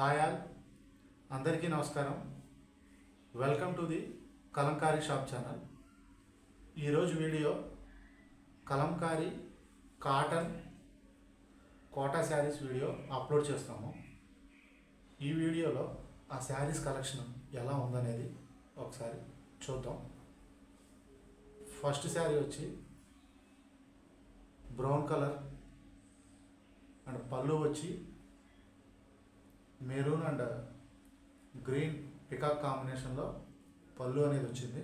Hi all, అందరికీ నమస్కారం. Welcome to the Kalamkari shop channel. ఈరోజు video Kalamkari cotton Kota saris video upload చేస్తాము. ఈ వీడియోలో ఆ శారీస్ కలెక్షన్ ఎలా ఉందనేది ఒకసారి చూద్దాం. ఫస్ట్ శారీ వచ్చి బ్రౌన్ కలర్ అండ్ పళ్ళు వచ్చి మెరూన్ అండ్ గ్రీన్ పికాక్ కాంబినేషన్లో పళ్ళు అనేది వచ్చింది.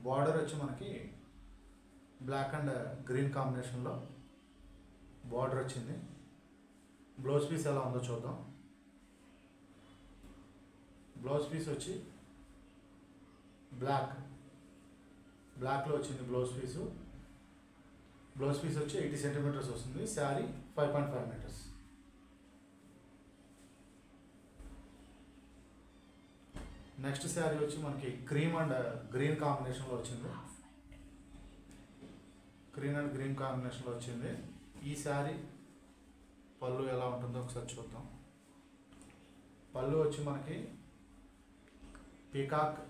బార్డర్ వచ్చి మనకి బ్లాక్ అండ్ గ్రీన్ కాంబినేషన్లో బార్డర్ వచ్చింది. బ్లౌజ్ పీస్ ఎలా ఉందో చూద్దాం. బ్లౌజ్ పీస్ వచ్చి బ్లాక్లో వచ్చింది. బ్లౌజ్ పీస్ వచ్చి 80 సెంటీమీటర్స్ వస్తుంది. శారీ 5.5 మీటర్స్. నెక్స్ట్ శారీ వచ్చి మనకి క్రీమ్ అండ్ గ్రీన్ కాంబినేషన్లో వచ్చింది. ఈ శారీ పళ్ళు ఎలా ఉంటుందో ఒకసారి చూద్దాం. పళ్ళు వచ్చి మనకి పీకాక్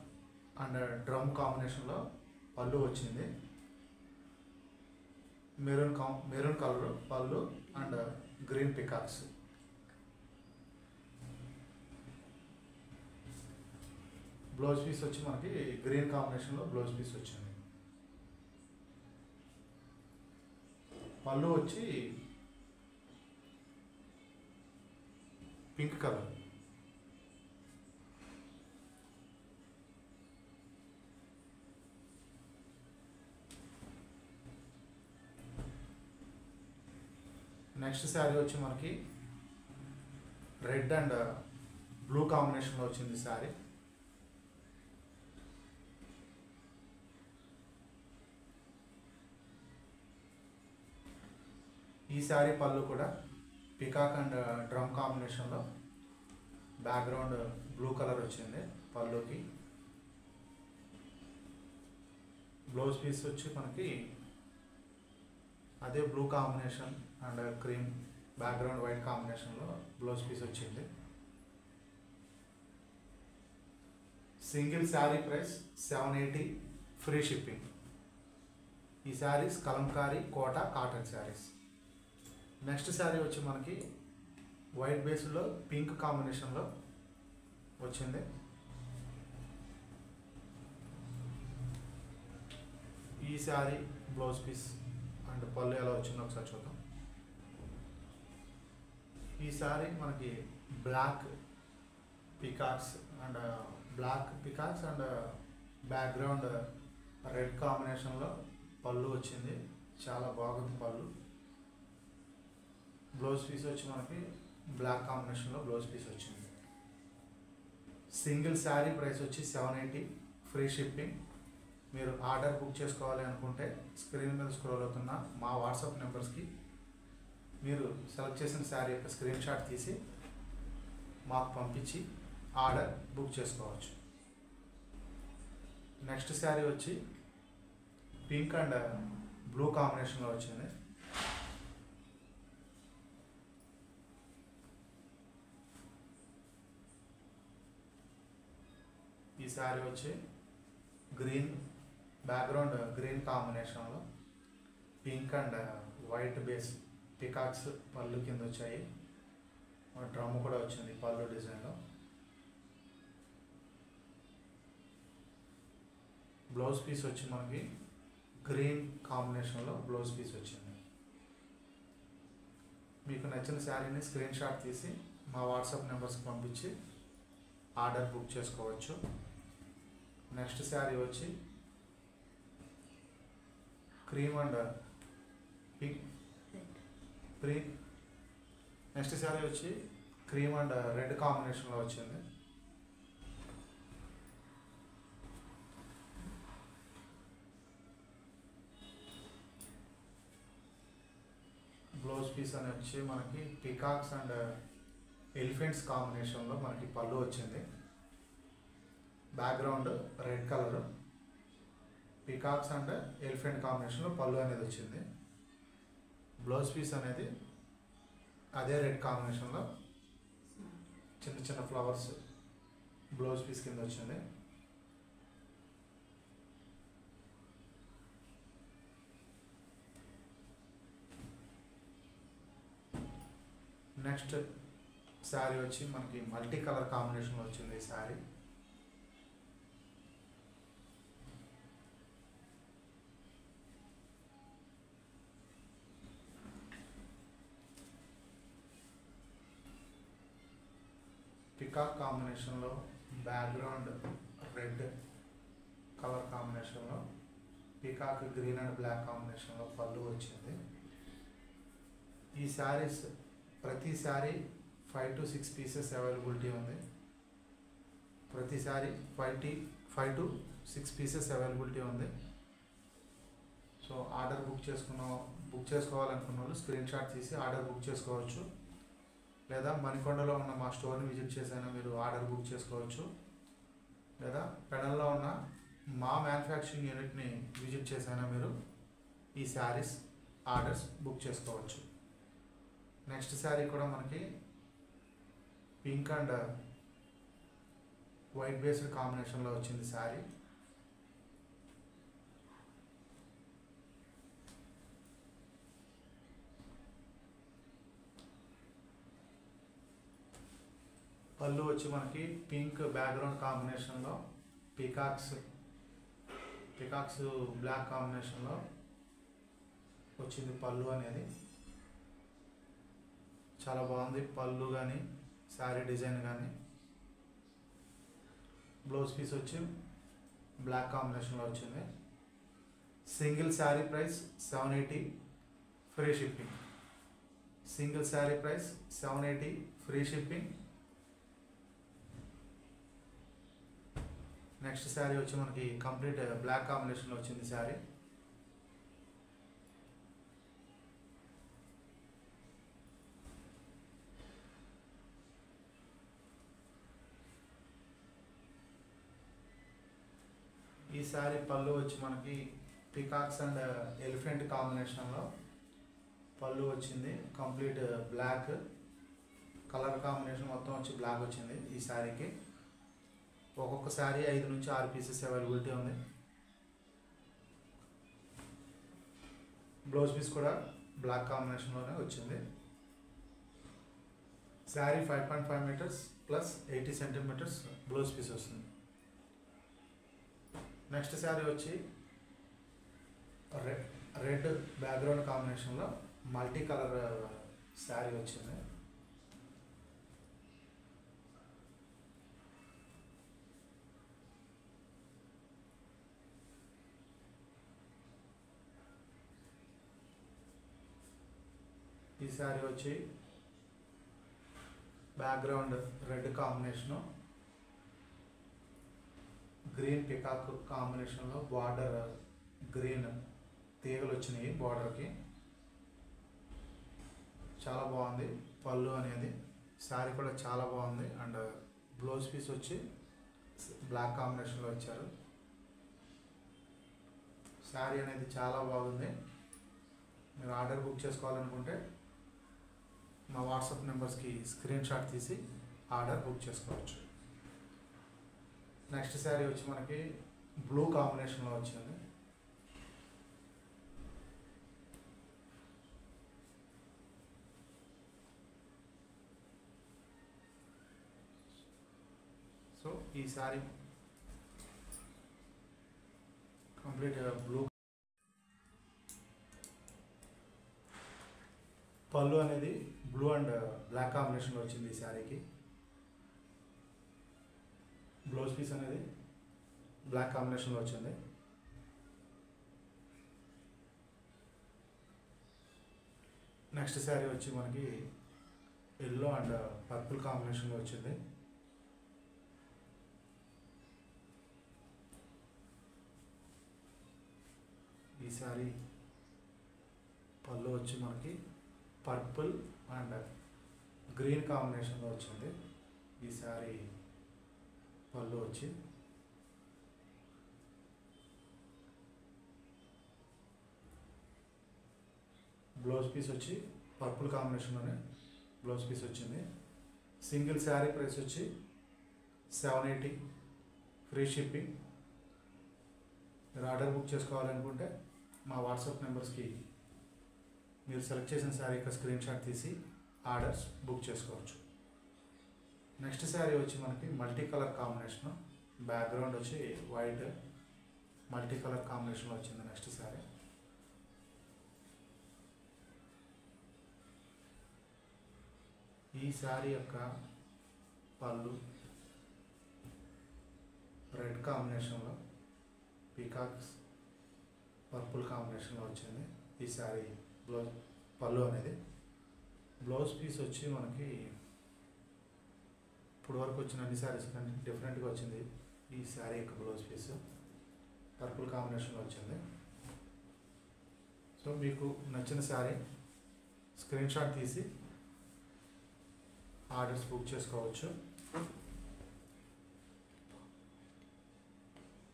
అండ్ డ్రమ్ కాంబినేషన్లో పళ్ళు వచ్చింది. మెరూన్ కలర్ పళ్ళు and green peacocks. Blouse piece వచ్చి మనకి గ్రీన్ కాంబినేషన్లో బ్లౌజ్ పీస్ వచ్చింది. పళ్ళు వచ్చి పింక్ కలర్. నెక్స్ట్ శారీ వచ్చి మనకి రెడ్ అండ్ బ్లూ కాంబినేషన్లో వచ్చింది శారీ. ఈ శారీ పళ్ళు కూడా పికాక్ అండ్ డ్రమ్ కాంబినేషన్లో బ్యాక్గ్రౌండ్ బ్లూ కలర్ వచ్చింది పళ్ళుకి. బ్లౌజ్ పీస్ వచ్చి మనకి అదే blue combination and cream background white కాంబినేషన్లో బ్లౌజ్ పీస్ వచ్చింది. Single sari price 780, free shipping. ఈ శారీస్ కలంకారీ కోటా కాటన్ శారీస్. నెక్స్ట్ శారీ వచ్చి మనకి వైట్ బేస్లో పింక్ కాంబినేషన్లో వచ్చింది. ఈ శారీ బ్లౌజ్ పీస్ అండ్ పళ్ళు ఎలా వచ్చిందో ఒకసారి చూద్దాం. ఈ శారీ మనకి black peacocks and background red కాంబినేషన్లో పళ్ళు వచ్చింది. చాలా బాగుంది పళ్ళు. బ్లౌజ్ పీస్ వచ్చి మనకి బ్లాక్ కాంబినేషన్లో బ్లౌజ్ పీస్ వచ్చింది. సింగిల్ శారీ ప్రైస్ వచ్చి 780, ఫ్రీ షిప్పింగ్. మీరు ఆర్డర్ బుక్ చేసుకోవాలి అనుకుంటే స్క్రీన్ మీద స్క్రోల్ అవుతున్న మా వాట్సాప్ నెంబర్స్కి మీరు సెలెక్ట్ చేసిన శారీ యొక్క స్క్రీన్ షాట్ తీసి మాకు పంపించి ఆర్డర్ బుక్ చేసుకోవచ్చు. నెక్స్ట్ శారీ వచ్చి పింక్ అండ్ బ్లూ కాంబినేషన్లో వచ్చింది. ఈ శారీ వచ్చి బ్యాక్గ్రౌండ్ గ్రీన్ కాంబినేషన్లో pink and white base peacocks పళ్ళు కింద వచ్చాయి. డ్రమ్ కూడా వచ్చింది పళ్ళు డిజైన్లో. బ్లౌజ్ పీస్ వచ్చి మనకి గ్రీన్ కాంబినేషన్లో బ్లౌజ్ పీస్ వచ్చింది. మీకు నచ్చిన శారీని స్క్రీన్ షాట్ తీసి మా వాట్సాప్ నెంబర్స్కి పంపించి ఆర్డర్ బుక్ చేసుకోవచ్చు. నెక్స్ట్ శారీ వచ్చి క్రీమ్ అండ్ రెడ్ కాంబినేషన్లో వచ్చింది. బ్లౌజ్ పీస్ అని వచ్చి మనకి పికాక్స్ అండ్ ఎలిఫెంట్స్ కాంబినేషన్లో మనకి పళ్ళు వచ్చింది. Background red colour, peacocks and elephant కాంబినేషన్లో పళ్ళు అనేది వచ్చింది. బ్లౌజ్ పీస్ అనేది అదే రెడ్ కాంబినేషన్లో చిన్న చిన్న ఫ్లవర్స్ బ్లౌజ్ పీస్ కింద వచ్చింది. నెక్స్ట్ శారీ వచ్చి మనకి మల్టీ కలర్ కాంబినేషన్లో వచ్చింది. ఈ శారీ పికాక్ కాంబినేషన్లో బ్యాక్గ్రౌండ్ రెడ్ కలర్ కాంబినేషన్లో పికాక్ గ్రీన్ అండ్ బ్లాక్ కాంబినేషన్లో పళ్ళు వచ్చింది. ఈ శారీస్ ప్రతి శారీ 5 to 6 పీసెస్ అవైలబిలిటీ ఉంది. ప్రతి శారీ 5 to 6 పీసెస్ అవైలబిలిటీ ఉంది. సో ఆర్డర్ బుక్ చేసుకోవాలనుకున్న వాళ్ళు స్క్రీన్ షాట్ తీసి ఆర్డర్ బుక్ చేసుకోవచ్చు. లేదా మణికొండలో ఉన్న మా స్టోర్ని విజిట్ చేసైనా మీరు ఆర్డర్ బుక్ చేసుకోవచ్చు. లేదా పెడల్లో ఉన్న మా మ్యానుఫ్యాక్చరింగ్ యూనిట్ని విజిట్ చేసైనా మీరు ఈ శారీస్ ఆర్డర్స్ బుక్ చేసుకోవచ్చు. నెక్స్ట్ శారీ కూడా మనకి పింక్ అండ్ వైట్ బేస్డ్ కాంబినేషన్లో వచ్చింది శారీ. పళ్ళు వచ్చి మనకి పింక్ బ్యాక్గ్రౌండ్ కాంబినేషన్లో పికాక్స్ బ్లాక్ కాంబినేషన్లో వచ్చింది పళ్ళు అనేది. చాలా బాగుంది పళ్ళు కానీ శారీ డిజైన్ కానీ. బ్లౌజ్ పీస్ వచ్చి బ్లాక్ కాంబినేషన్లో వచ్చింది. Single sari price 780 free shipping. Single sari price 780 free shipping. Next sari వచ్చి మనకి కంప్లీట్ బ్లాక్ కాంబినేషన్లో వచ్చింది శారీ. ఈ శారీ పళ్ళు వచ్చి మనకి పికాక్స్ అండ్ ఎలిఫెంట్ కాంబినేషన్లో పళ్ళు వచ్చింది. కంప్లీట్ బ్లాక్ కలర్ కాంబినేషన్ మొత్తం వచ్చి బ్లాక్ వచ్చింది ఈ శారీకి. ఒక్కొక్క శారీ 5 నుంచి 6 పీసెస్ అవైలబిలిటీ ఉంది. బ్లౌజ్ పీస్ కూడా బ్లాక్ కాంబినేషన్లోనే వచ్చింది. Sari 5.5 metres plus 80 centimetres blouse piece వస్తుంది. నెక్స్ట్ శారీ వచ్చి రెడ్ బ్యాక్గ్రౌండ్ కాంబినేషన్లో మల్టీ కలర్ శారీ వచ్చింది. ఈ శారీ వచ్చి background red combination green peacock కాంబినేషన్లో బార్డర్ గ్రీన్ తీగలు వచ్చినాయి బార్డర్కి. చాలా బాగుంది పళ్ళు అనేది. శారీ కూడా చాలా బాగుంది. అండ్ బ్లౌజ్ పీస్ వచ్చి బ్లాక్ కాంబినేషన్లో ఇచ్చారు. శారీ అనేది చాలా బాగుంది. మీరు ఆర్డర్ బుక్ చేసుకోవాలనుకుంటే మా వాట్సాప్ నెంబర్స్కి స్క్రీన్ షాట్ తీసి ఆర్డర్ బుక్ చేసుకోవచ్చు. నెక్స్ట్ శారీ వచ్చి మనకి బ్లూ కాంబినేషన్లో వచ్చింది. సో ఈ శారీ కంప్లీట్ బ్లూ పళ్ళు అనేది బ్లూ అండ్ బ్లాక్ కాంబినేషన్లో వచ్చింది ఈ శారీకి. బ్లౌజ్ పీస్ అనేది బ్లాక్ కాంబినేషన్లో వచ్చింది. నెక్స్ట్ శారీ వచ్చి మనకి ఎల్లో అండ్ పర్పుల్ కాంబినేషన్లో వచ్చింది. ఈ శారీ పళ్ళు వచ్చి మనకి పర్పుల్ అండ్ గ్రీన్ కాంబినేషన్లో వచ్చింది. ఈ శారీ పళ్ళు వచ్చి బ్లౌజ్ పీస్ వచ్చి పర్పుల్ కాంబినేషన్లోనే బ్లౌజ్ పీస్ వచ్చింది. సింగిల్ శారీ ప్రైస్ వచ్చి 780, ఫ్రీ షిప్పింగ్. మీరు ఆర్డర్ బుక్ చేసుకోవాలనుకుంటే మా వాట్సాప్ నెంబర్స్కి మీరు సెలెక్ట్ చేసిన శారీ యొక్క స్క్రీన్ షాట్ తీసి ఆర్డర్స్ బుక్ చేసుకోవచ్చు. నెక్స్ట్ శారీ వచ్చి మనకి మల్టీ కలర్ కాంబినేషన్, బ్యాక్గ్రౌండ్ వచ్చి వైట్, మల్టీ కలర్ కాంబినేషన్లో వచ్చింది నెక్స్ట్ శారీ. ఈ శారీ యొక్క పళ్ళు రెడ్ కాంబినేషన్లో పీకాక్స్ పర్పుల్ కాంబినేషన్లో వచ్చింది. ఈ శారీ బ్లౌజ్ పళ్ళు అనేది. బ్లౌజ్ పీస్ వచ్చి మనకి ఇప్పుడు వరకు వచ్చిన అన్ని శారీస్ కంటే డిఫరెంట్గా వచ్చింది. ఈ శారీ యొక్క బ్లౌజ్ పీస్ పర్పుల్ కాంబినేషన్లో వచ్చింది. సో మీకు నచ్చిన శారీ స్క్రీన్ షాట్ తీసి ఆర్డర్స్ బుక్ చేసుకోవచ్చు.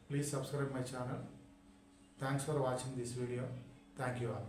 Please subscribe my channel. Thanks for watching this video. Thank you all.